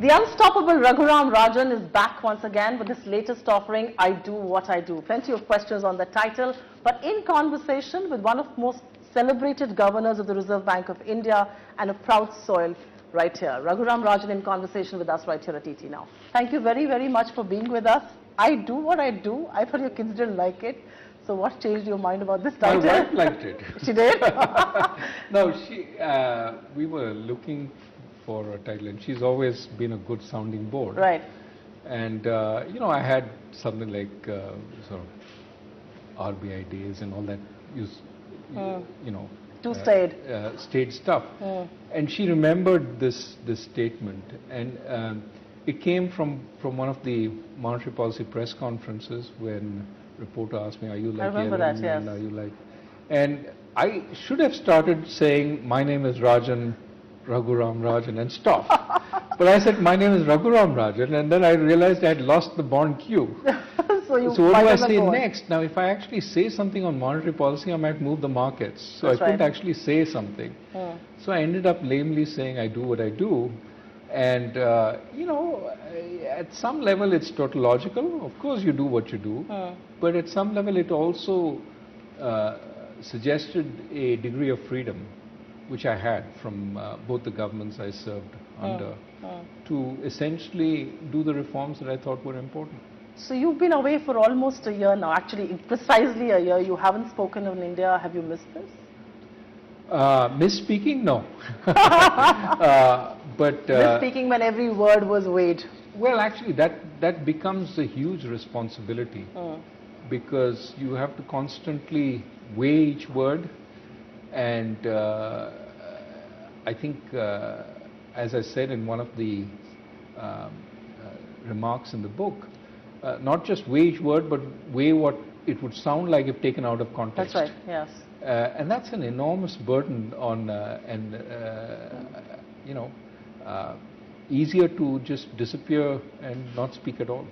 The unstoppable Raghuram Rajan is back once again with his latest offering, I Do What I Do. Plenty of questions on the title, but in conversation with one of the most celebrated governors of the Reserve Bank of India and a proud soil right here. Raghuram Rajan in conversation with us right here at ET Now. Thank you very, very much for being with us. I do what I do. I thought your kids didn't like it. So what changed your mind about this title? My wife liked it. She did? No, we were looking for a title, and she's always been a good sounding board. Right. And, I had something like sort of RBI days and all that, state stuff. And she remembered this statement, and it came from one of the monetary policy press conferences when reporter asked me, "Are you like?" I remember that, yes. And are you like? And I should have started saying, "My name is Rajan, Raghuram Rajan," and stop. But I said, "My name is Raghuram Rajan," and then I realized I had lost the bond cue. So what do I say next? Now, if I actually say something on monetary policy, I might move the markets. So I couldn't actually say something. So I ended up lamely saying, "I do what I do." And, at some level it's tautological. Of course you do what you do. But at some level it also suggested a degree of freedom, which I had from both the governments I served under, to essentially do the reforms that I thought were important. So you've been away for almost a year now, actually precisely a year. You haven't spoken in India. Have you missed this? Miss speaking? No. Miss speaking when every word was weighed. Well, actually that becomes a huge responsibility, because you have to constantly weigh each word, and I think, as I said in one of the remarks in the book, not just weigh each word, but weigh what it would sound like if taken out of context. That's right, yes. And that's an enormous burden on, easier to just disappear and not speak at all.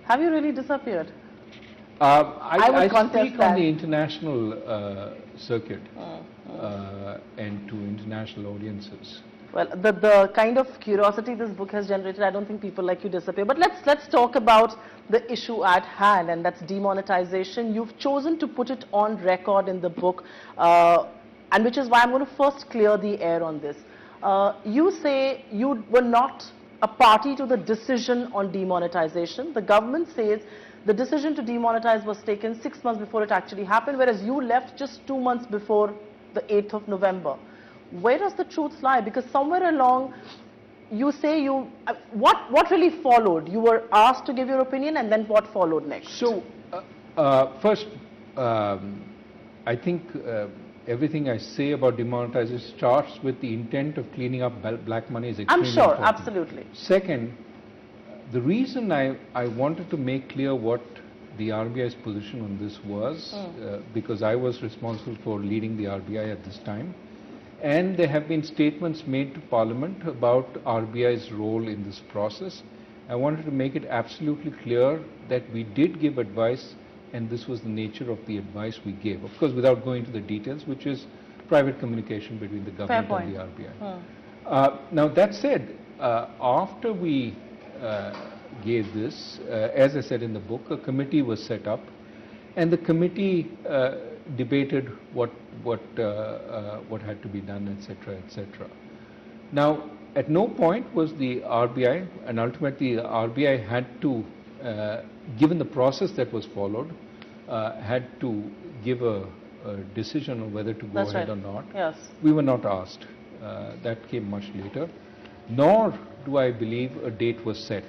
Have you really disappeared? I speak on the international circuit and to international audiences. Well, the kind of curiosity this book has generated, I don't think people like you disappear. But let's talk about the issue at hand, and that's demonetization. You've chosen to put it on record in the book, and which is why I'm going to first clear the air on this. You say you were not a party to the decision on demonetization. The government says the decision to demonetize was taken 6 months before it actually happened, whereas you left just 2 months before the 8th of November. Where does the truth lie? Because somewhere along, you say what really followed? You were asked to give your opinion, and then what followed next? So, first, I think everything I say about demonetization starts with the intent of cleaning up black money is extremely important. I'm sure, absolutely. Second, the reason I wanted to make clear what the RBI's position on this was, because I was responsible for leading the RBI at this time, and there have been statements made to Parliament about RBI's role in this process. I wanted to make it absolutely clear that we did give advice, and this was the nature of the advice we gave. Of course, without going into the details, which is private communication between the government and the RBI. Now, that said, after we gave this, as I said in the book, a committee was set up, and the committee debated what had to be done, etc., etc. Now, at no point was the RBI, and ultimately the RBI had to, given the process that was followed, had to give a decision on whether to go ahead or not. Yes. We were not asked. That came much later. Nor do I believe a date was set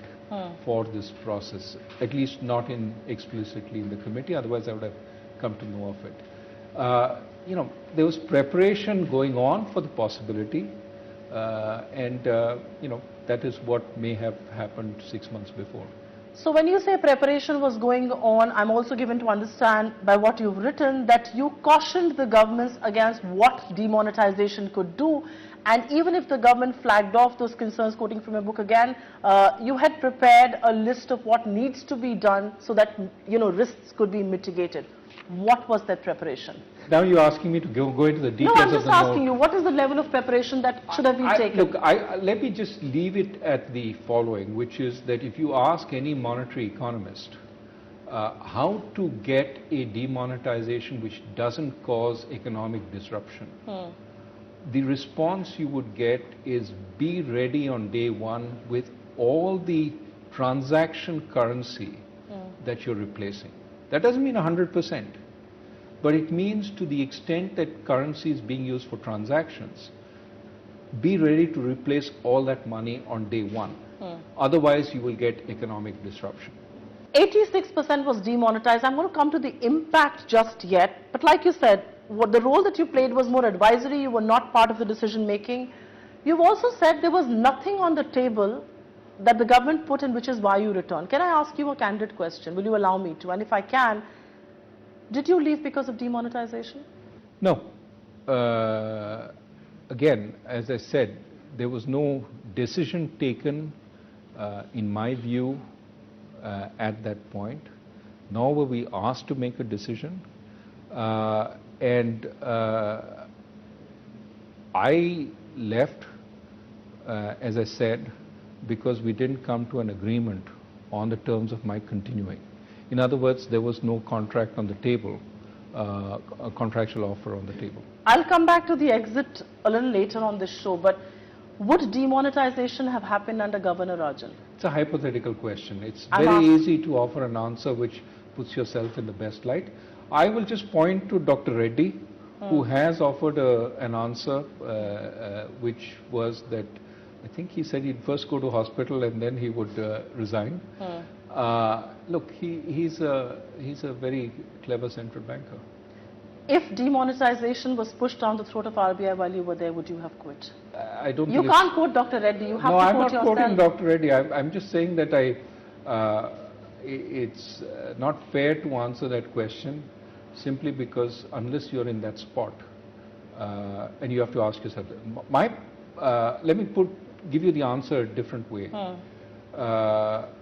for this process, at least not explicitly in the committee, otherwise I would have come to know of it. There was preparation going on for the possibility, and that is what may have happened 6 months before. So when you say preparation was going on, I'm also given to understand by what you've written that you cautioned the governments against what demonetization could do, and even if the government flagged off those concerns, quoting from your book again, you had prepared a list of what needs to be done so that risks could be mitigated. What was that preparation? Now you're asking me to go into the No, details I'm of just the asking note. you, what is the level of preparation that should have been taken? Look, let me just leave it at the following, which is that if you ask any monetary economist how to get a demonetization which doesn't cause economic disruption, the response you would get is be ready on day one with all the transaction currency that you're replacing. That doesn't mean 100%, but it means to the extent that currency is being used for transactions, be ready to replace all that money on day one. Otherwise, you will get economic disruption. 86% was demonetized. I'm going to come to the impact just yet. But like you said, what the role that you played was more advisory. You were not part of the decision making. You've also said there was nothing on the table that the government put in, which is why you returned. Can I ask you a candid question? Will you allow me to? And if I can, did you leave because of demonetization? No. Again, as I said, there was no decision taken, in my view, at that point, nor were we asked to make a decision. I left, as I said, because we didn't come to an agreement on the terms of my continuing. In other words, there was no contract on the table, a contractual offer on the table. I'll come back to the exit a little later on this show, but would demonetization have happened under Governor Rajan? It's a hypothetical question. It's very easy to offer an answer which puts yourself in the best light. I will just point to Dr. Reddy, who has offered an answer, which was that I think he said he'd first go to hospital and then he would resign. Look, he's a very clever central banker. If demonetization was pushed down the throat of RBI while you were there, would you have quit? I don't. You can't quote Dr. Reddy. You have to quote yourself. No, I'm not quoting Dr. Reddy. I'm just saying that it's not fair to answer that question simply because unless you're in that spot, and you have to ask yourself. Let me give you the answer a different way,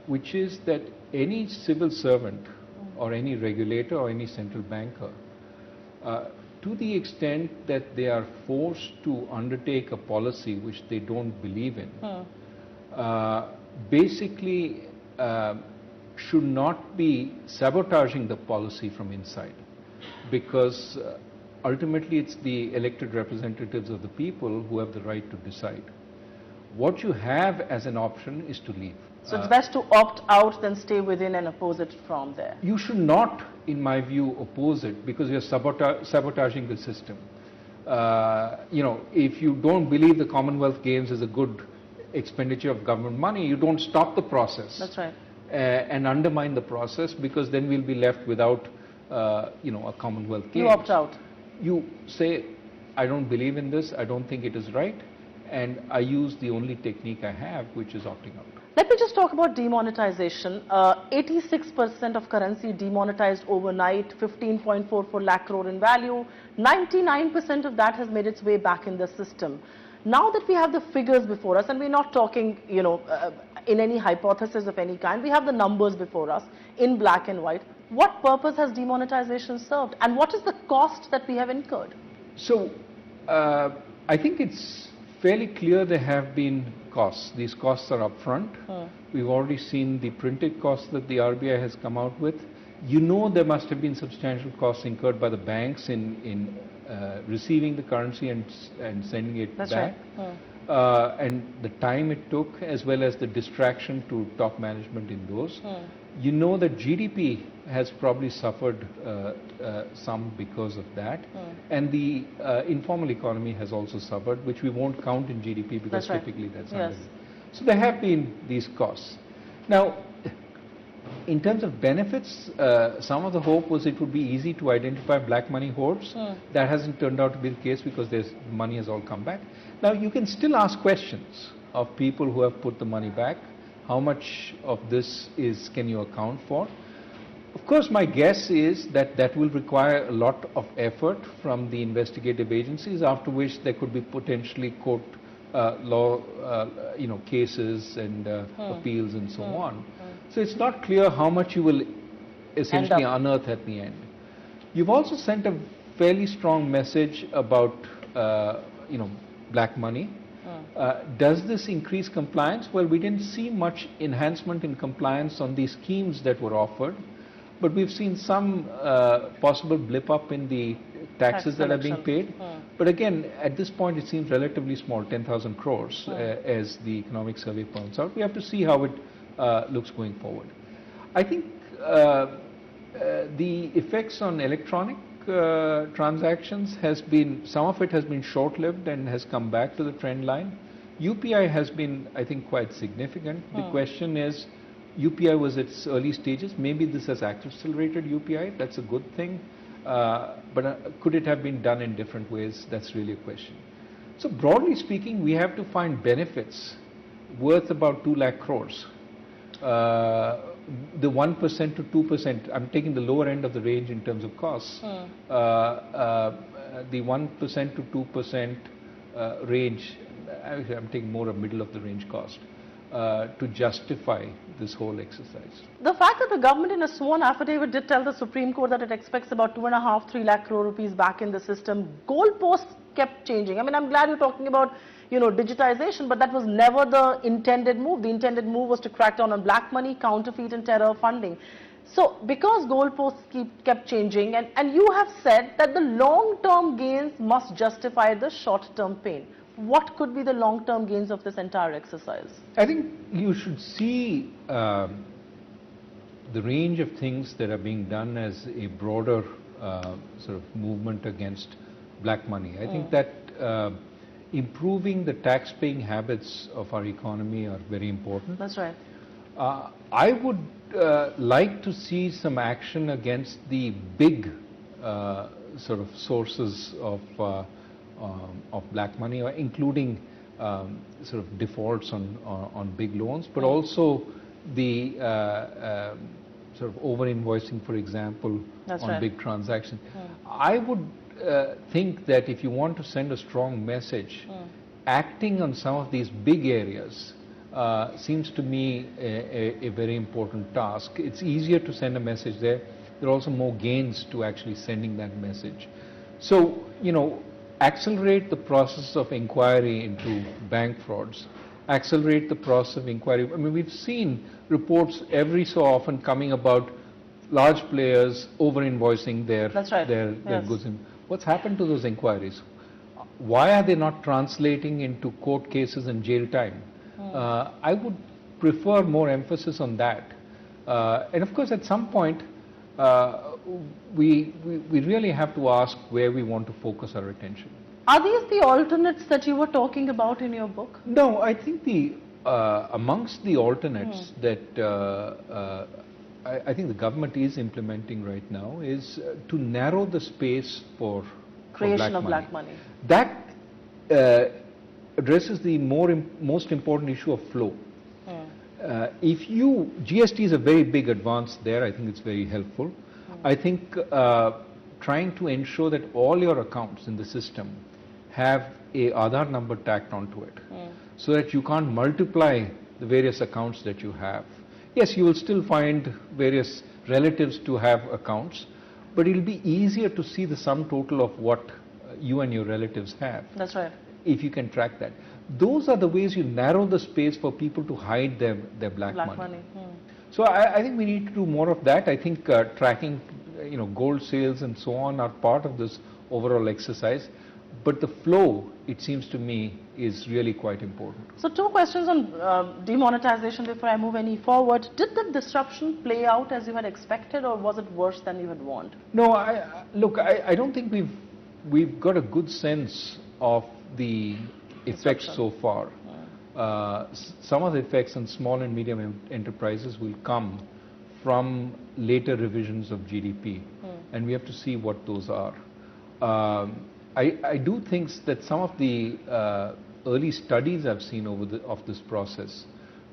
which is that any civil servant or any regulator or any central banker, to the extent that they are forced to undertake a policy which they don't believe in, basically should not be sabotaging the policy from inside, because ultimately it's the elected representatives of the people who have the right to decide. What you have as an option is to leave. So it's best to opt out than stay within and oppose it from there. You should not, in my view, oppose it because you're sabotaging the system. If you don't believe the Commonwealth Games is a good expenditure of government money, you don't stop the process. That's right. And undermine the process, because then we'll be left without, a Commonwealth Games. You opt out. You say, I don't believe in this, I don't think it is right, and I use the only technique I have, which is opting out. Let me just talk about demonetization. 86% of currency demonetized overnight, 15.44 lakh crore in value. 99% of that has made its way back in the system. Now that we have the figures before us, and we're not talking, in any hypothesis of any kind, we have the numbers before us in black and white. What purpose has demonetization served, and what is the cost that we have incurred? So, I think it's fairly clear there have been costs. These costs are upfront. We've already seen the printed costs that the RBI has come out with. There must have been substantial costs incurred by the banks in receiving the currency and sending it That's back. Right. And the time it took, as well as the distraction to top management in those. That GDP has probably suffered some because of that, and the informal economy has also suffered, which we won't count in GDP because typically that's under. So there have been these costs. Now, in terms of benefits, some of the hope was it would be easy to identify black money hoards. That hasn't turned out to be the case because money has all come back. Now, you can still ask questions of people who have put the money back. How much of this can you account for? Of course, my guess is that will require a lot of effort from the investigative agencies, after which there could be potentially court law, cases and appeals and so on. So it's not clear how much you will essentially unearth at the end. You've also sent a fairly strong message about, black money. Does this increase compliance? Well, we didn't see much enhancement in compliance on these schemes that were offered, but we've seen some possible blip up in the taxes that are being paid. But again, at this point, it seems relatively small, 10,000 crores, as the economic survey points out. We have to see how it looks going forward. I think the effects on electronic transactions some of it has been short-lived and has come back to the trend line. UPI has been, I think, quite significant. The question is, UPI was at its early stages. Maybe this has accelerated UPI. That's a good thing. But could it have been done in different ways? That's really a question. So broadly speaking, we have to find benefits worth about 2 lakh crores. The 1% to 2%, I'm taking the lower end of the range in terms of costs. The 1% to 2% range, I'm taking more a middle of the range cost to justify this whole exercise. The fact that the government in a sworn affidavit did tell the Supreme Court that it expects about 2.5–3 lakh crore rupees back in the system, goalposts kept changing. I mean, I'm glad you're talking about digitization, but that was never the intended move. The intended move was to crack down on black money, counterfeit and terror funding. So because goalposts kept changing, and you have said that the long-term gains must justify the short-term pain. What could be the long-term gains of this entire exercise? I think you should see the range of things that are being done as a broader sort of movement against black money. I think that improving the tax-paying habits of our economy are very important. That's right. I would like to see some action against the big sort of sources of black money, including sort of defaults on big loans, but also the sort of over-invoicing, for example, on big transactions. I would think that if you want to send a strong message, acting on some of these big areas seems to me a very important task. It's easier to send a message there. There are also more gains to actually sending that message. So, accelerate the process of inquiry into bank frauds, accelerate the process of inquiry. I mean, we've seen reports every so often coming about large players over-invoicing their goods. What's happened to those inquiries? Why are they not translating into court cases and jail time? I would prefer more emphasis on that. And of course, at some point, we really have to ask where we want to focus our attention. Are these the alternates that you were talking about in your book? No, I think amongst the alternates that I think the government is implementing right now is to narrow the space for creation of black money. That addresses the most important issue of flow. GST is a very big advance there. I think it's very helpful. I think trying to ensure that all your accounts in the system have a Aadhaar number tacked onto it, so that you can't multiply the various accounts that you have. Yes, you will still find various relatives to have accounts, but it'll be easier to see the sum total of what you and your relatives have. That's right. If you can track that. Those are the ways you narrow the space for people to hide their black money. So I think we need to do more of that. I think tracking, gold sales and so on are part of this overall exercise. But the flow, it seems to me, is really quite important. So 2 questions on demonetization before I move any forward. Did the disruption play out as you had expected, or was it worse than you had warned? No, I don't think we've got a good sense of the effects so far. Some of the effects on small and medium enterprises will come from later revisions of GDP, and we have to see what those are. I do think that some of the early studies I've seen of this process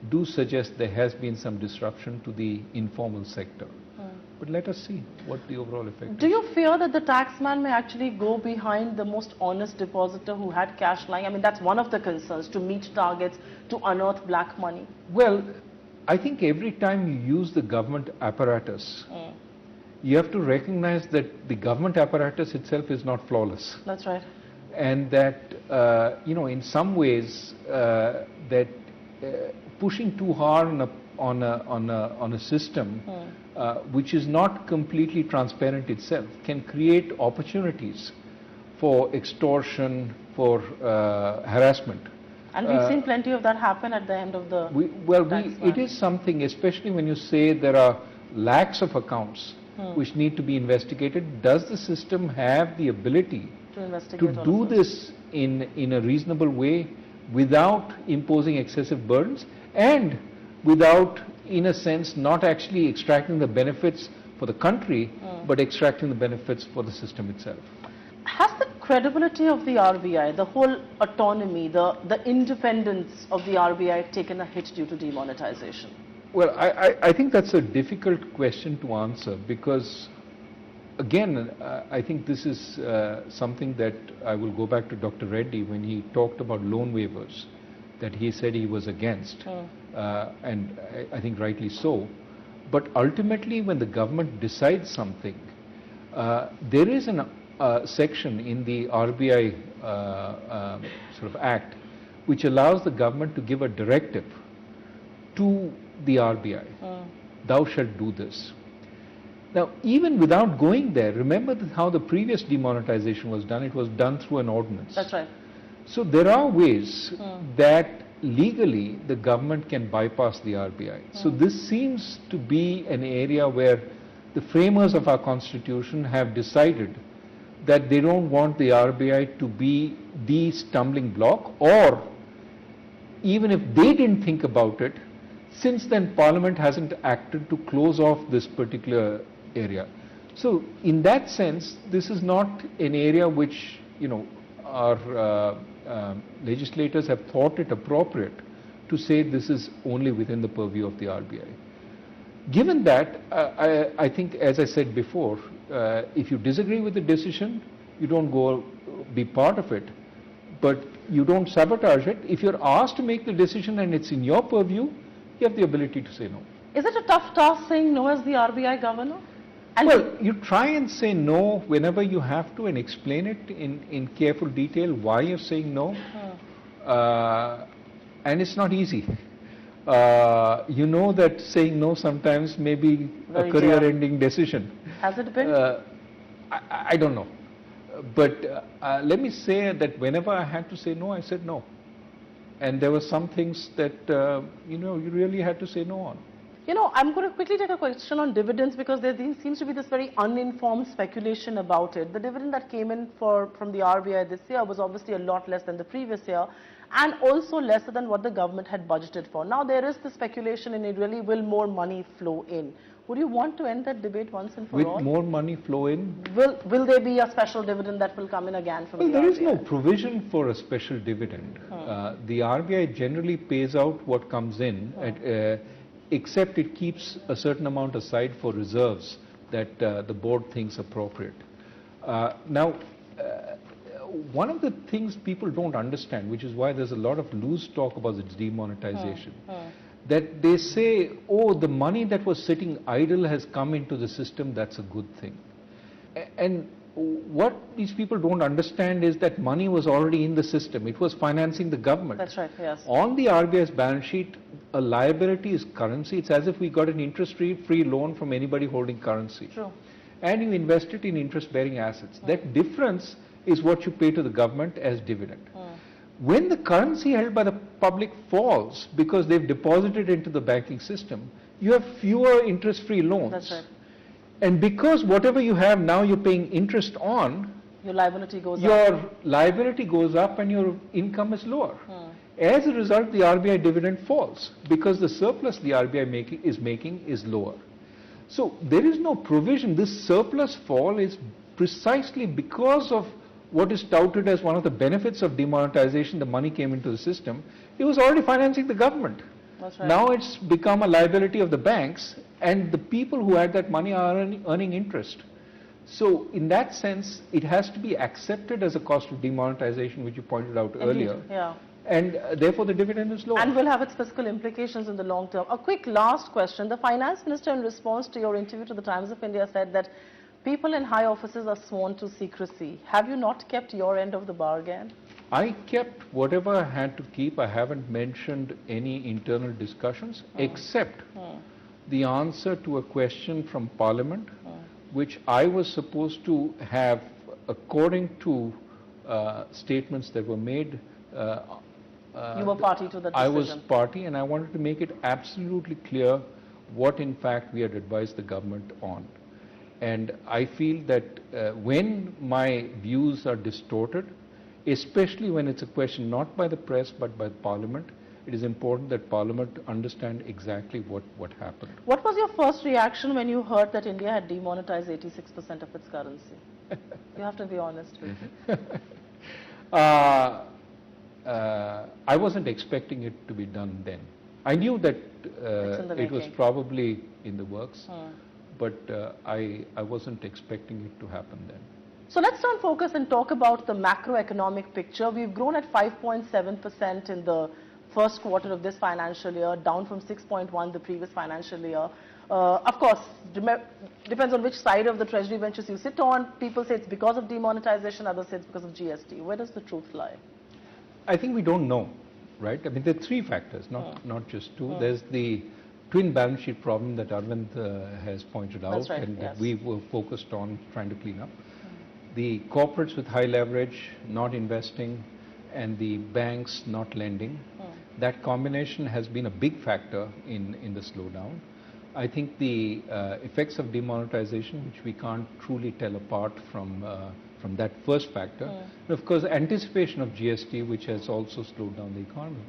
do suggest there has been some disruption to the informal sector. But let us see what the overall effect is. Do you fear that the taxman may actually go behind the most honest depositor who had cash lying? I mean, that's one of the concerns, to meet targets, to unearth black money. Well, I think every time you use the government apparatus, you have to recognize that the government apparatus itself is not flawless. That's right. And that, in some ways, that pushing too hard on a system which is not completely transparent itself can create opportunities for extortion, for harassment. And we've seen plenty of that happen at the end of the it is something, especially when you say there are lakhs of accounts which need to be investigated. Does the system have the ability to do this in a reasonable way without imposing excessive burdens and without, in a sense, not actually extracting the benefits for the country, but extracting the benefits for the system itself? Has the credibility of the RBI, the whole autonomy, the independence of the RBI taken a hit due to demonetization? Well, I think that's a difficult question to answer because, again, I think this is something that I will go back to Dr. Reddy when he talked about loan waivers that he said he was against, and I think rightly so. But ultimately, when the government decides something, there is a section in the RBI sort of act which allows the government to give a directive to the RBI, thou shalt do this. Now, even without going there, remember how the previous demonetization was done. It was done through an ordinance. That's right. So there are ways that legally the government can bypass the RBI. So this seems to be an area where the framers of our constitution have decided that they don't want the RBI to be the stumbling block, or even if they didn't think about it, since then Parliament hasn't acted to close off this particular area. So in that sense, this is not an area which, our legislators have thought it appropriate to say this is only within the purview of the RBI. Given that, I think, as I said before, if you disagree with the decision, you don't go be part of it, but you don't sabotage it. If you're asked to make the decision and it's in your purview, you have the ability to say no. Is it a tough task saying no as the RBI governor? And well, you try and say no whenever you have to and explain it in careful detail why you're saying no. And it's not easy. You know that saying no sometimes may be a career-ending decision. Has it been? I don't know. But let me say that whenever I had to say no, I said no. And there were some things that, you really had to say no on. I'm going to quickly take a question on dividends because there seems to be this very uninformed speculation about it. The dividend that came in from the RBI this year was obviously a lot less than the previous year and also lesser than what the government had budgeted for. Now there is the speculation in it really will more money flow in. Would you want to end that debate once and for all? Will more money flow in? Will there be a special dividend that will come in again from the RBI? There is no provision for a special dividend. The RBI generally pays out what comes in, except it keeps a certain amount aside for reserves that the board thinks appropriate. Now, one of the things people don't understand, which is why there's a lot of loose talk about the demonetization, that they say, oh, the money that was sitting idle has come into the system, that's a good thing. And what these people don't understand is that money was already in the system. It was financing the government. That's right, yes. On the RBI's balance sheet, a liability is currency. It's as if we got an interest-free loan from anybody holding currency. True. And you invest it in interest-bearing assets. That difference is what you pay to the government as dividend. When the currency held by the public falls because they've deposited into the banking system, you have fewer interest-free loans. That's right. And because whatever you have now you're paying interest on, your liability goes up. Your liability goes up and your income is lower. As a result, the RBI dividend falls because the surplus the RBI is making is lower. So there is no provision. This surplus fall is precisely because of what is touted as one of the benefits of demonetization. The money came into the system. It was already financing the government. That's right. Now it's become a liability of the banks, and the people who had that money are earning interest. So in that sense, it has to be accepted as a cost of demonetization, which you pointed out earlier. Yeah. and therefore the dividend is lower. And will have its fiscal implications in the long term. A quick last question. The finance minister, in response to your interview to the Times of India, said that people in high offices are sworn to secrecy. Have you not kept your end of the bargain? I kept whatever I had to keep. I haven't mentioned any internal discussions except the answer to a question from Parliament, which I was supposed to have according to statements that were made. You were party to the decision. I was party, and I wanted to make it absolutely clear what in fact we had advised the government on. And I feel that when my views are distorted, especially when it's a question not by the press but by Parliament, it is important that Parliament understand exactly what happened. What was your first reaction when you heard that India had demonetized 86% of its currency? You have to be honest with me. I wasn't expecting it to be done then. I knew that it was probably in the works, but I wasn't expecting it to happen then. So let's turn focus and talk about the macroeconomic picture. We've grown at 5.7% in the first quarter of this financial year, down from 6.1% the previous financial year. Of course, depends on which side of the treasury benches you sit on. People say it's because of demonetization, others say it's because of GST. Where does the truth lie? I think we don't know, right? I mean, there are three factors, not just two. There's the twin balance sheet problem that Arvind has pointed out, and that we were focused on trying to clean up. The corporates with high leverage not investing, and the banks not lending. That combination has been a big factor in the slowdown. I think the effects of demonetization, which we can't truly tell apart from that first factor, and of course anticipation of GST, which has also slowed down the economy.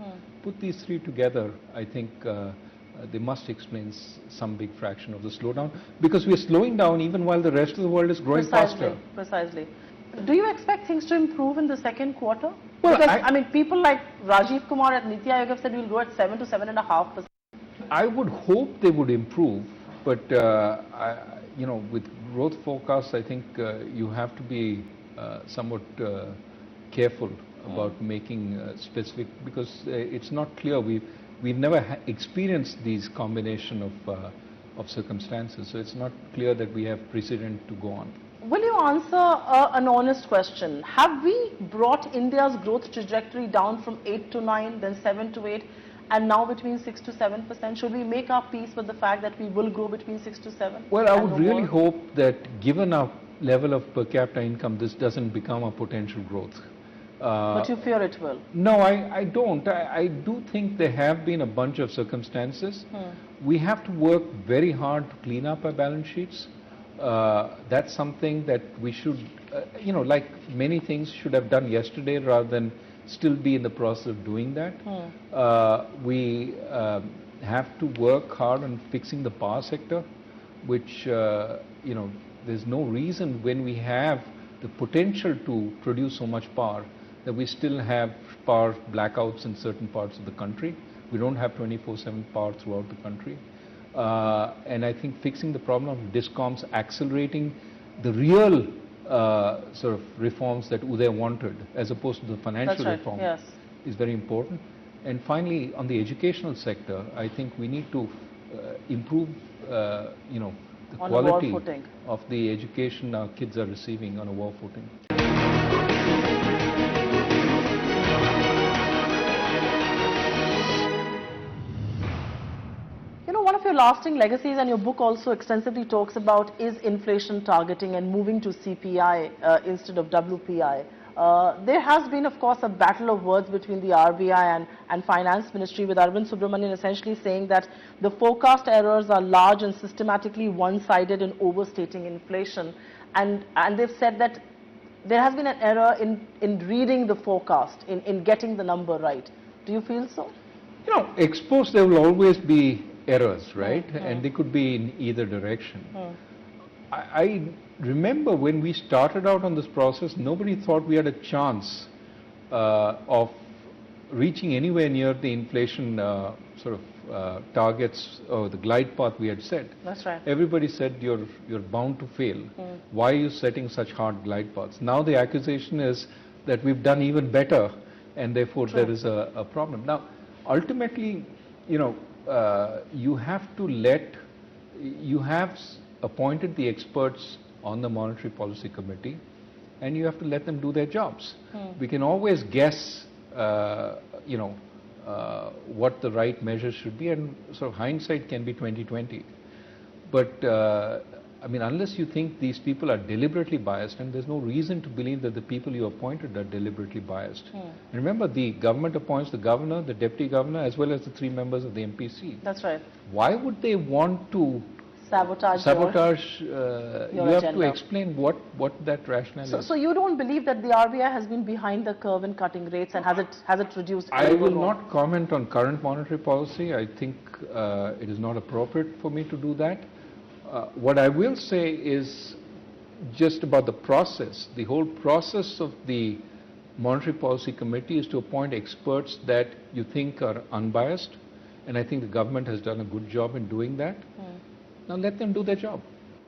Put these three together, I think they must explain some big fraction of the slowdown, because we are slowing down even while the rest of the world is growing faster. Precisely. Do you expect things to improve in the second quarter? Well, because I mean, people like Rajiv Kumar at Niti Aayog have said we'll grow at 7 to 7.5%. I would hope they would improve, but you know, with growth forecasts, I think you have to be somewhat careful about making specific, because it's not clear. We've never experienced these combination of circumstances, so it's not clear that we have precedent to go on. Will you answer an honest question? Have we brought India's growth trajectory down from 8 to 9, then 7 to 8, and now between 6 to 7%? Should we make our peace with the fact that we will grow between 6 to 7? Well, I would really hope that given our level of per capita income, this doesn't become a potential growth. But you fear it will? No, I don't. I do think there have been a bunch of circumstances. We have to work very hard to clean up our balance sheets. That's something that we should, you know, like many things, should have done yesterday rather than still be in the process of doing that. We have to work hard on fixing the power sector, which, you know, there's no reason when we have the potential to produce so much power that we still have power blackouts in certain parts of the country. We don't have 24/7 power throughout the country. And I think fixing the problem of DISCOMs, accelerating the real sort of reforms that Uday wanted, as opposed to the financial reform, is very important. And finally, on the educational sector, I think we need to improve, you know, the quality of the education our kids are receiving on a war footing. One of your lasting legacies, and your book also extensively talks about, is inflation targeting and moving to CPI instead of WPI. There has been, of course, a battle of words between the RBI and Finance Ministry, with Arvind Subramanian essentially saying that the forecast errors are large and systematically one-sided in overstating inflation. And they've said that there has been an error in reading the forecast, in getting the number right. Do you feel so? You know, exposed there will always be errors, right? And they could be in either direction. I remember when we started out on this process, nobody thought we had a chance of reaching anywhere near the inflation sort of targets or the glide path we had set. That's right. Everybody said you're bound to fail. Why are you setting such hard glide paths? Now the accusation is that we've done even better and therefore True. there is a problem. Now, ultimately, you know, you have to you have appointed the experts on the Monetary Policy Committee, and you have to let them do their jobs. We can always guess, you know, what the right measures should be, and so hindsight can be 20/20. But I mean, unless you think these people are deliberately biased, and there's no reason to believe that the people you appointed are deliberately biased. And remember, the government appoints the governor, the deputy governor, as well as the 3 members of the MPC. That's right. Why would they want to Sabotage you have to agenda. explain what that rationale is. So you don't believe that the RBI has been behind the curve in cutting rates, and has it reduced? I will not comment on current monetary policy. I think it is not appropriate for me to do that. What I will say is just about the process. The whole process of the Monetary Policy Committee is to appoint experts that you think are unbiased, and I think the government has done a good job in doing that. Now let them do their job.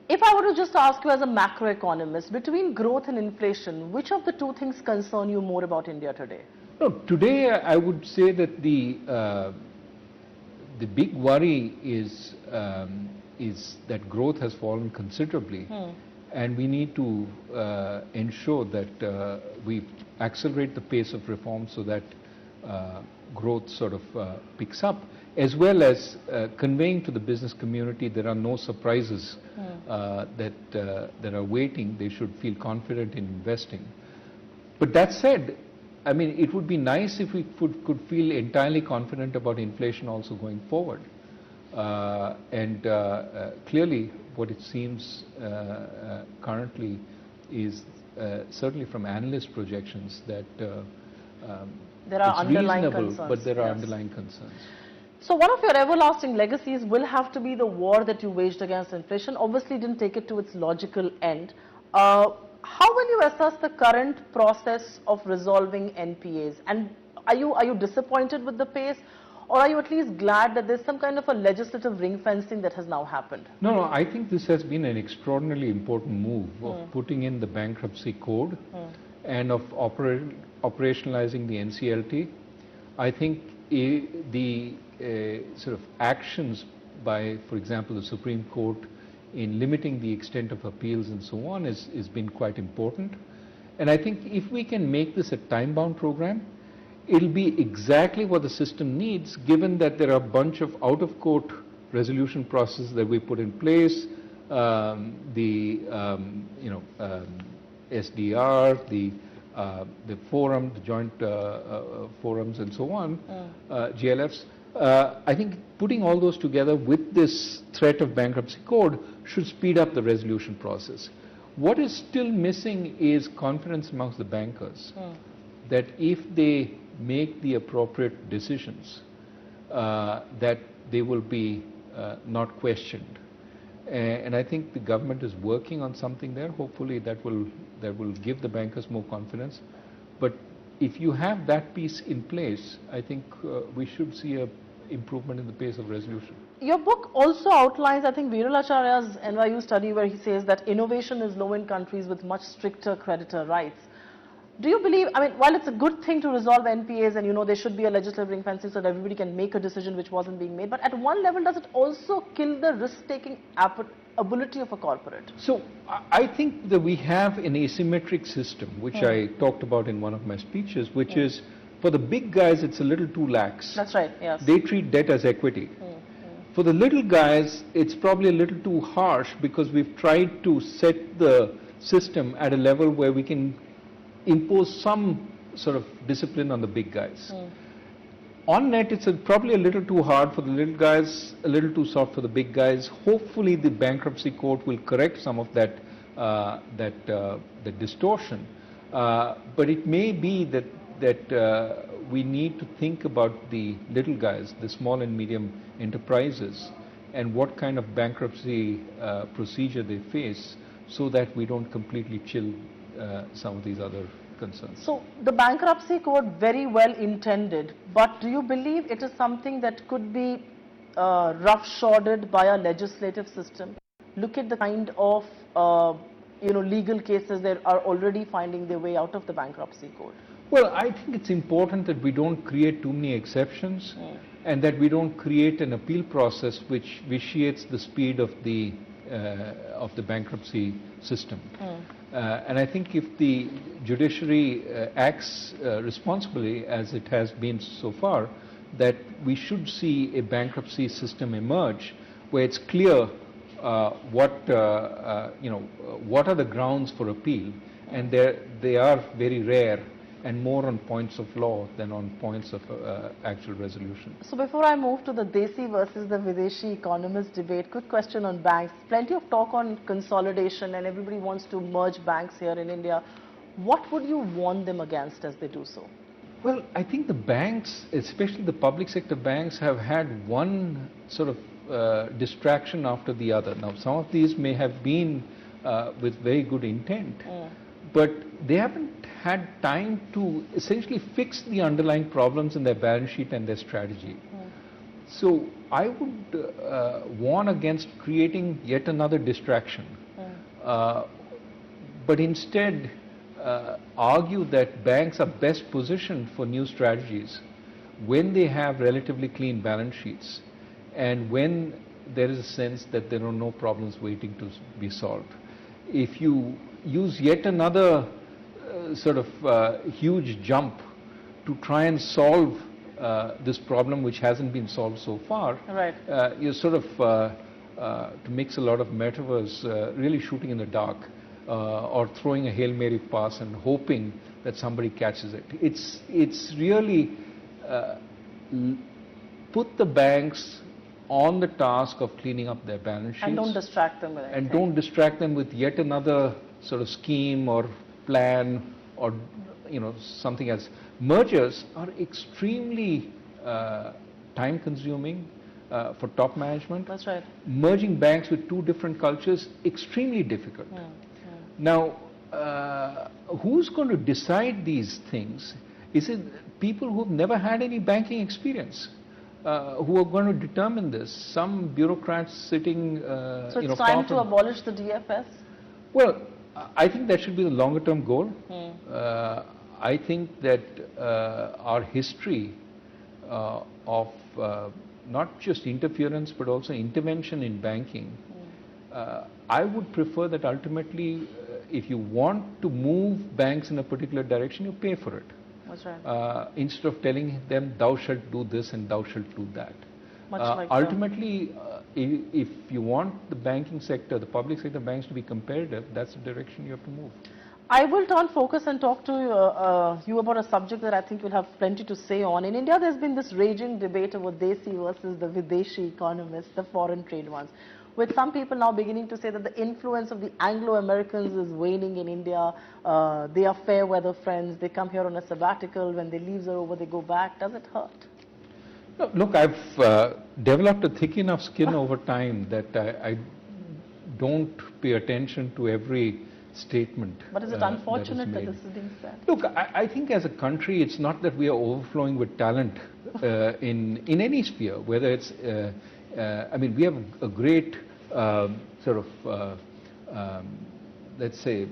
If I were to just ask you as a macroeconomist, between growth and inflation, which of the two things concern you more about India today? No, today I would say that the big worry is that growth has fallen considerably, and we need to ensure that we accelerate the pace of reform so that growth sort of picks up, as well as conveying to the business community there are no surprises that are waiting. They should feel confident in investing. But that said, I mean, it would be nice if we could feel entirely confident about inflation also going forward. Clearly, what it seems currently is certainly from analyst projections that there are underlying reasonable, concerns. but there are Yes. underlying concerns. So one of your everlasting legacies will have to be the war that you waged against inflation. Obviously, didn't take it to its logical end. How will you assess the current process of resolving NPAs? And are you disappointed with the pace, or are you at least glad that there's some kind of a legislative ring fencing that has now happened? No, I think this has been an extraordinarily important move of putting in the bankruptcy code and of operationalizing the NCLT. I think the sort of actions by, for example, the Supreme Court in limiting the extent of appeals and so on is been quite important. And I think if we can make this a time-bound program, it'll be exactly what the system needs, given that there are a bunch of out-of-court resolution processes that we put in place, SDR, the forum, the joint forums and so on, GLFs. I think putting all those together with this threat of bankruptcy code should speed up the resolution process. What is still missing is confidence amongst the bankers that if they make the appropriate decisions, that they will be not questioned. And I think the government is working on something there. Hopefully that will give the bankers more confidence. But if you have that piece in place, I think we should see a improvement in the pace of resolution. Your book also outlines, I think, Virulacharya's NYU study where he says that innovation is low in countries with much stricter creditor rights. Do you believe, I mean, while it's a good thing to resolve NPAs and, you know, there should be a legislative ring fencing so that everybody can make a decision which wasn't being made, but at one level, does it also kill the risk-taking ability of a corporate? So I think that we have an asymmetric system, which I talked about in one of my speeches, which is for the big guys, it's a little too lax. That's right, yes. They treat debt as equity. For the little guys, it's probably a little too harsh because we've tried to set the system at a level where we can impose some sort of discipline on the big guys. On net, it's probably a little too hard for the little guys, a little too soft for the big guys. Hopefully, the bankruptcy court will correct some of that distortion. But it may be that we need to think about the little guys, the small and medium enterprises, and what kind of bankruptcy procedure they face, so that we don't completely chill some of these other concerns. So the bankruptcy code, very well intended, but do you believe it is something that could be roughshod by a legislative system? Look at the kind of legal cases that are already finding their way out of the bankruptcy code. Well, I think it's important that we don't create too many exceptions and that we don't create an appeal process which vitiates the speed of the bankruptcy system. And I think if the judiciary acts responsibly as it has been so far, that we should see a bankruptcy system emerge where it's clear what are the grounds for appeal, and they are very rare and more on points of law than on points of actual resolution. So before I move to the Desi versus the Videshi economist debate, quick question on banks. Plenty of talk on consolidation and everybody wants to merge banks here in India. What would you warn them against as they do so? Well, I think the banks, especially the public sector banks, have had one sort of distraction after the other. Now, some of these may have been with very good intent, but they haven't had time to essentially fix the underlying problems in their balance sheet and their strategy. So I would warn against creating yet another distraction, but instead argue that banks are best positioned for new strategies when they have relatively clean balance sheets and when there is a sense that there are no problems waiting to be solved. If you use yet another sort of huge jump to try and solve this problem which hasn't been solved so far, right. You're sort of, to mix a lot of metaphors, really shooting in the dark or throwing a Hail Mary pass and hoping that somebody catches it. It's really put the banks on the task of cleaning up their balance sheets. And don't distract them with anything. And don't distract them with yet another sort of scheme or plan or something else. Mergers are extremely time consuming for top management. That's right. Merging banks with two different cultures, extremely difficult. Now, who's going to decide these things? Is it people who've never had any banking experience who are going to determine this? Some bureaucrats sitting So it's time to abolish the DFS? Well, I think that should be the longer term goal. I think that our history of not just interference but also intervention in banking, I would prefer that ultimately if you want to move banks in a particular direction, you pay for it. That's right. Instead of telling them thou shalt do this and thou shalt do that. Much like ultimately, if you want the banking sector, the public sector banks to be competitive, that's the direction you have to move. I will turn focus and talk to you about a subject that I think we'll have plenty to say on. In India, there's been this raging debate over Desi versus the Videshi economists, the foreign trade ones, with some people now beginning to say that the influence of the Anglo-Americans is waning in India. They are fair weather friends. They come here on a sabbatical. When their leaves are over, they go back. Does it hurt? No, look, I've developed a thick enough skin over time that I don't pay attention to every statement. But is it unfortunate that this is being said? Look, I think as a country, it's not that we are overflowing with talent in any sphere, whether it's, I mean, we have a great sort of, let's say,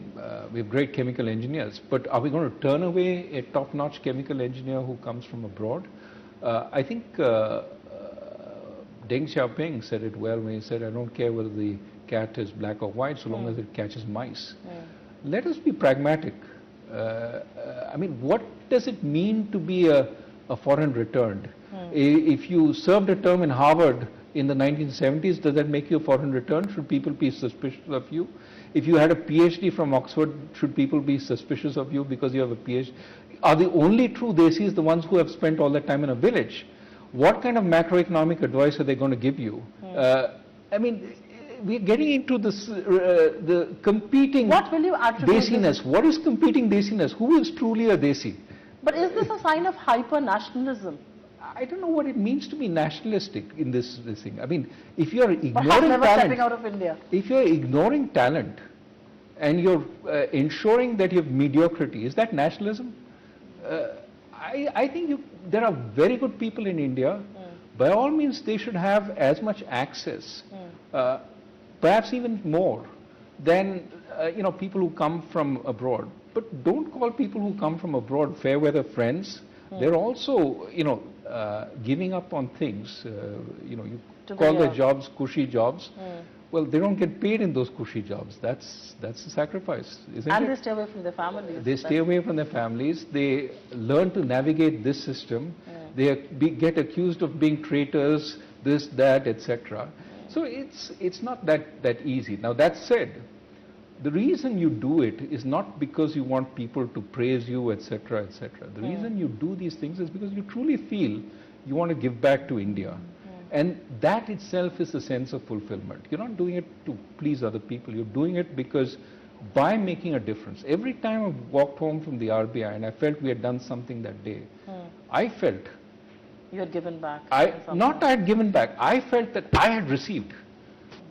we have great chemical engineers, but are we going to turn away a top-notch chemical engineer who comes from abroad? I think Deng Xiaoping said it well when he said, I don't care whether the cat is black or white so long as it catches mice. Let us be pragmatic. I mean, what does it mean to be a foreign returned? If you served a term in Harvard in the 1970s, does that make you a foreign returned? Should people be suspicious of you? If you had a PhD from Oxford, should people be suspicious of you because you have a PhD? Are the only true Desis the ones who have spent all that time in a village? What kind of macroeconomic advice are they going to give you? I mean, we're getting into this, the competing what will you attribute Desiness. What is competing Desiness? Who is truly a Desi? But is this a sign of hyper-nationalism? I don't know what it means to be nationalistic in this thing. I mean, if you're ignoring never talent, stepping out of India. If you're ignoring talent and you're ensuring that you have mediocrity, is that nationalism? I think there are very good people in India. By all means, they should have as much access, perhaps even more, than people who come from abroad. but don't call people who come from abroad fair weather friends. They're also, giving up on things. You To be call their here. jobs cushy jobs. Well, they don't get paid in those cushy jobs. That's a sacrifice, isn't And it? they stay away from their families. They stay away from their families. They learn to navigate this system. They get accused of being traitors, this, that, etc. So it's not that easy. Now that said, the reason you do it is not because you want people to praise you, etc., etc. The reason you do these things is because you truly feel you want to give back to India. And that itself is a sense of fulfillment. You're not doing it to please other people. You're doing it because by making a difference. Every time I walked home from the RBI and I felt we had done something that day, I felt You had given back. not I had given back. I felt that I had received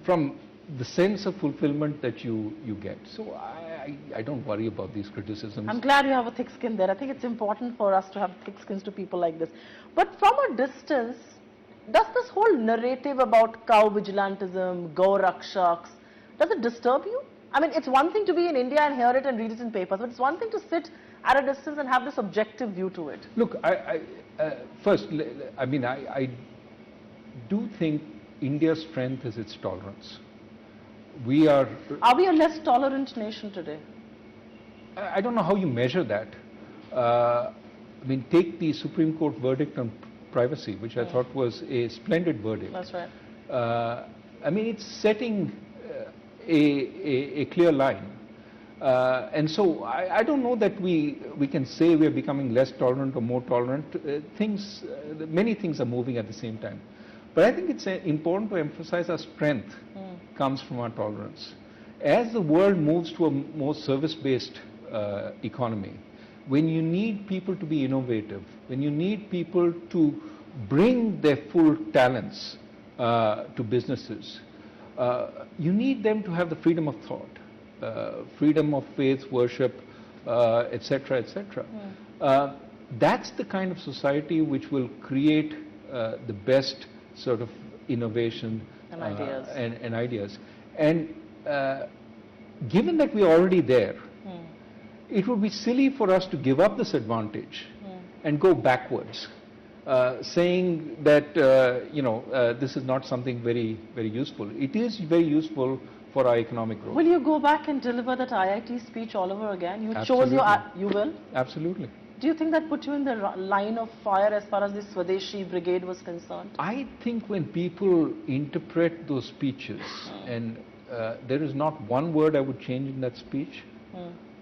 from the sense of fulfillment that you get. So I don't worry about these criticisms. I'm glad you have a thick skin there. I think it's important for us to have thick skins to people like this. But from a distance, does this whole narrative about cow vigilantism, go rakshaks, does it disturb you? I mean, it's one thing to be in India and hear it and read it in papers, but it's one thing to sit at a distance and have this objective view to it. Look, first, I do think India's strength is its tolerance. We are we a less tolerant nation today? I don't know how you measure that. Take the Supreme Court verdict on privacy, which I thought was a splendid verdict. That's right. It's setting a clear line. And so I don't know that we can say we are becoming less tolerant or more tolerant. Many things are moving at the same time. But I think it's important to emphasize our strength comes from our tolerance. As the world moves to a more service-based economy, when you need people to be innovative, when you need people to bring their full talents to businesses, you need them to have the freedom of thought, freedom of faith, worship, etc., etc. That's the kind of society which will create the best sort of innovation And ideas. And ideas. And given that we are already there, it would be silly for us to give up this advantage and go backwards, saying that this is not something very, very useful. It is very useful for our economic growth. Will you go back and deliver that IIT speech all over again? You Absolutely. chose you will? Absolutely. Do you think that put you in the line of fire as far as the Swadeshi brigade was concerned? I think when people interpret those speeches, and there is not one word I would change in that speech,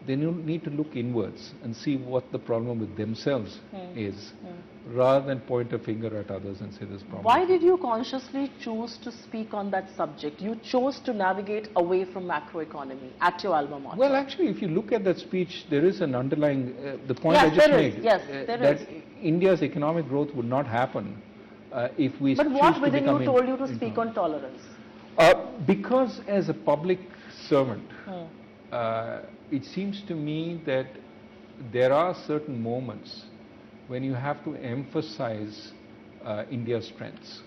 then you need to look inwards and see what the problem with themselves is, rather than point a finger at others and say this problem. Why did you consciously choose to speak on that subject? You chose to navigate away from macroeconomy at your alma mater. Well, actually, if you look at that speech, there is an underlying, the point Yes, I just there made, is. Yes, there that is. India's economic growth would not happen if we But choose what to within become you told you to speak on tolerance? Because as a public servant, it seems to me that there are certain moments when you have to emphasize India's strengths.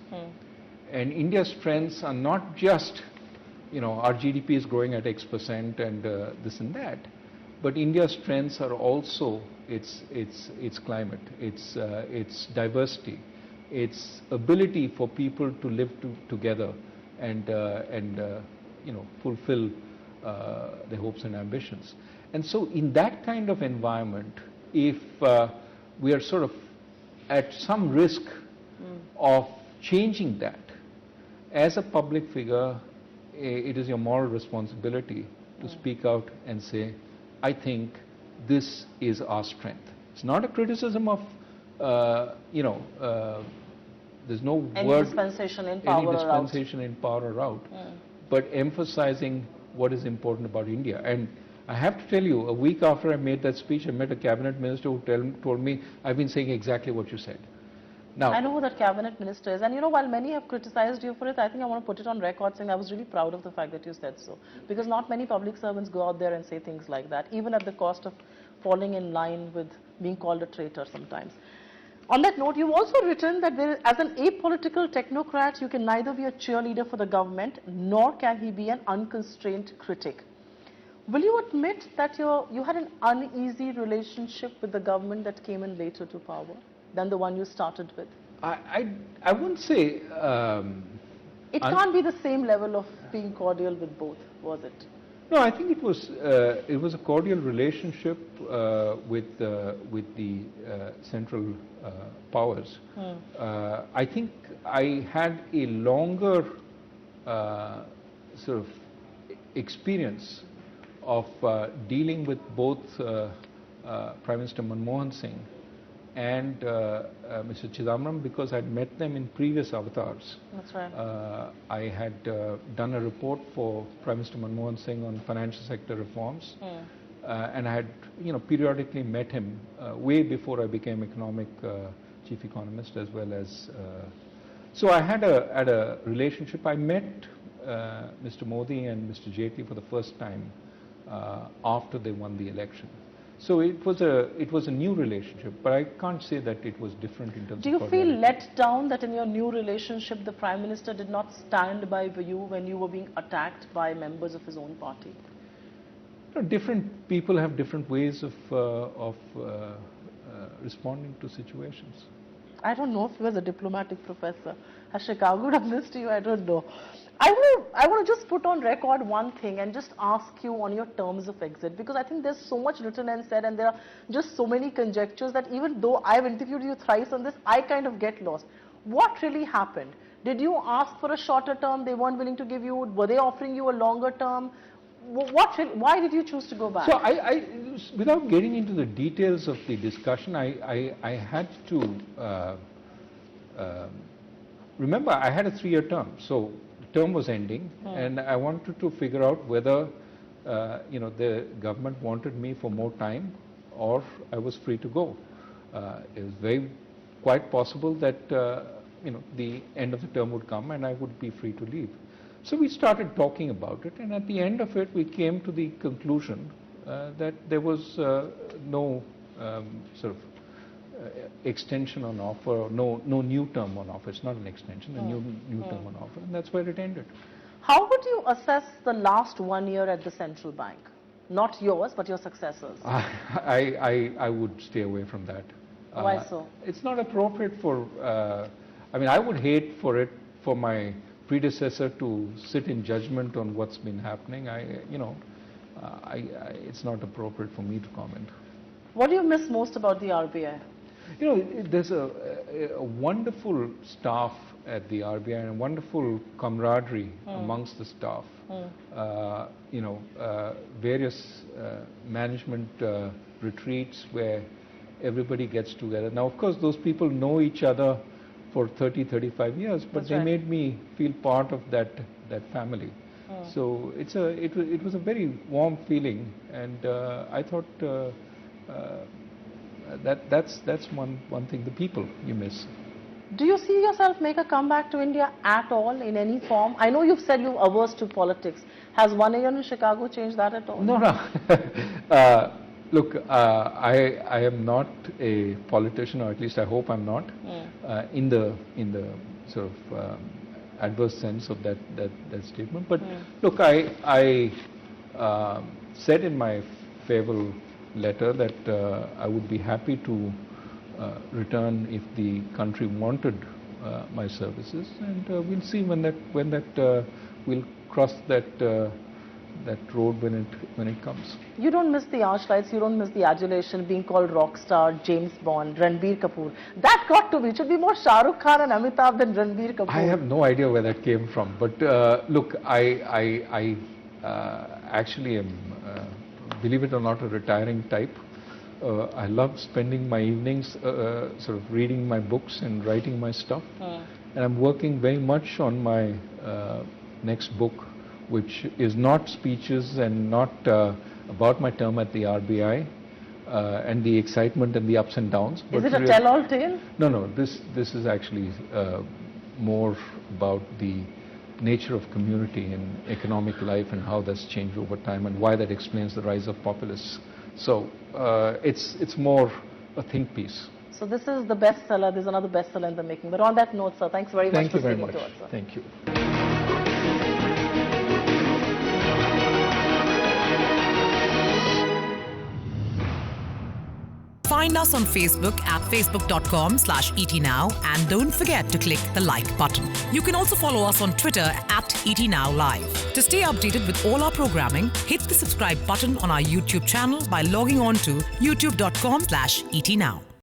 And India's strengths are not just, our GDP is growing at X% and this and that, but India's strengths are also its climate, its diversity, its ability for people to live together and fulfill their hopes and ambitions. And so in that kind of environment, if we are sort of at some risk of changing that, as a public figure, it is your moral responsibility to speak out and say, I think this is our strength. It's not a criticism of, there's no Any word, dispensation in power any or out. dispensation in power or out, but emphasizing what is important about India. And I have to tell you, a week after I made that speech, I met a cabinet minister who told me, I've been saying exactly what you said. Now, I know who that cabinet minister is, and while many have criticized you for it, I think I want to put it on record saying I was really proud of the fact that you said so. Because not many public servants go out there and say things like that, even at the cost of falling in line with being called a traitor sometimes. On that note, you've also written that as an apolitical technocrat, you can neither be a cheerleader for the government, nor can he be an unconstrained critic. Will you admit that you had an uneasy relationship with the government that came in later to power than the one you started with? I wouldn't say. It can't be the same level of being cordial with both, was it? No, I think it was a cordial relationship with the central powers. I think I had a longer sort of experience of dealing with both Prime Minister Manmohan Singh and Mr. Chidambaram because I'd met them in previous avatars. That's right. I had done a report for Prime Minister Manmohan Singh on financial sector reforms, and I had, periodically met him way before I became economic chief economist, as well as. So I had a relationship. I met Mr. Modi and Mr. Jaitley for the first time after they won the election. So it was a new relationship, but I can't say that it was different in terms of. Do you feel let down that in your new relationship the Prime Minister did not stand by you when you were being attacked by members of his own party? Different people have different ways of responding to situations. I don't know if he was a diplomatic professor. Has Chicago done this to you? I don't know. I want to just put on record one thing and just ask you on your terms of exit, because I think there's so much written and said and there are just so many conjectures that even though I've interviewed you thrice on this, I kind of get lost. What really happened? Did you ask for a shorter term? They weren't willing to give you? Were they offering you a longer term? Why did you choose to go back? So without getting into the details of the discussion, I had to remember I had a 3-year term. So term was ending, and I wanted to figure out whether the government wanted me for more time or I was free to go. It was quite possible that the end of the term would come and I would be free to leave. So we started talking about it, and at the end of it we came to the conclusion that there was no sort of extension on offer, no new term on offer. It's not an extension, a new term on offer, and that's where it ended. How would you assess the last 1 year at the central bank? Not yours, but your successors. I would stay away from that. Why so? It's not appropriate for. I would hate for my predecessor to sit in judgment on what's been happening. It's not appropriate for me to comment. What do you miss most about the RBI? There's a wonderful staff at the RBI and a wonderful camaraderie amongst the staff. Various management retreats where everybody gets together. Now, of course, those people know each other for 30, 35 years, but That's they right. made me feel part of that family. So it was a very warm feeling, and I thought that's one thing. The people you miss. Do you see yourself make a comeback to India at all in any form? I know you've said you're averse to politics. Has 1 year in Chicago changed that at all? No. Look, I am not a politician, or at least I hope I'm not, in the sort of adverse sense of that statement. But look, I said in my farewell letter that I would be happy to return if the country wanted my services, and we'll see when that we'll cross that road when it comes. You don't miss the archlights, you don't miss the adulation, being called rock star, James Bond, Ranbir Kapoor. That got to be. It should be more Shah Rukh Khan and Amitabh than Ranbir Kapoor. I have no idea where that came from, but look, I actually am, believe it or not, a retiring type. I love spending my evenings sort of reading my books and writing my stuff, and I'm working very much on my next book, which is not speeches and not about my term at the RBI and the excitement and the ups and downs. Is it a tell-all tale? No. This is actually more about the nature of community and economic life and how that's changed over time and why that explains the rise of populists. So it's more a think piece. So this is the bestseller. There's another bestseller in the making. But on that note, sir, thanks very much for speaking to us, sir. Thank you. Find us on Facebook at facebook.com/ETNow and don't forget to click the like button. You can also follow us on Twitter at ETNowLive. To stay updated with all our programming, hit the subscribe button on our YouTube channel by logging on to youtube.com/ETNow.